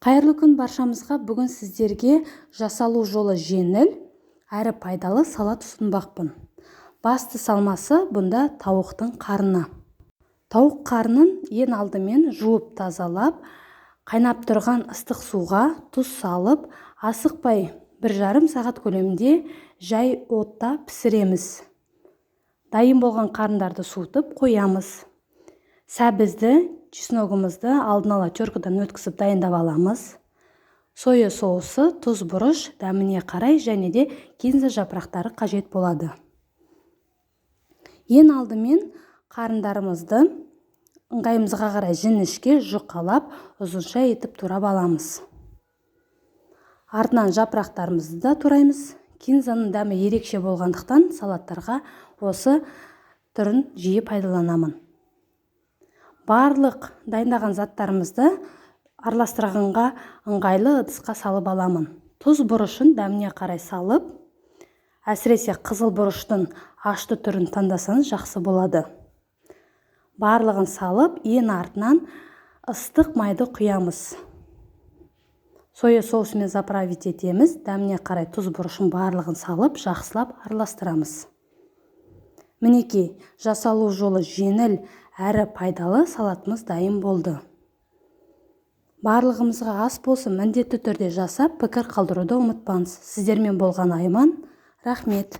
Қайырлы күн баршамызға. Бүгін сіздерге жасалу жолы жеңіл әрі пайдалы салат ұсынбақпын. Басты салмасы бұнда тауықтың қарны. Тауық қарнын ең алдымен жуып тазалап, қайнап тұрған ыстық суға тұз салып, асықпай 1,5 сағат көлемінде жай отта пісіреміз. Дайын болған қарындарды суытып қоямыз. Сәбізді, чесногымызды алдын ала теркадан өткізіп дайындап аламыз. Соя соусы, тұз, бұрыш, дәміне қарай және де кинза жапырақтары қажет болады. Ең алдымен қарындарымызды ыңғайымызға қарай жіңішке жұқалап, ұзынша етіп турап аламыз. Артынан жапырақтарымызды да тураймыз. Кинзаның дәмі ерекше болғандықтан салаттарға осы түрін жиі пайдаланамын. Барлық дайындаған заттарымызды араластырғанға ыңғайлы ыдысқа салып аламын. Тұз, бұрышын дәміне қарай салып, әсіресе қызыл бұрыштың ашты түрін таңдасаңыз жақсы болады. Барлығын салып, ең артынан ыстық майды құямыз. Соя соусымен заправить етеміз. Дәміне қарай тұз, бұрышын барлығын салып, жақсылап араластырамыз. Мінекей, жасалу жолы жеңіл әрі пайдалы салатымыз дайын болды. Барлығымызға ас болсын, міндетті түрде жасап, пікір қалдыруды ұмытпаңыз. Сіздермен болған Айман. Рахмет.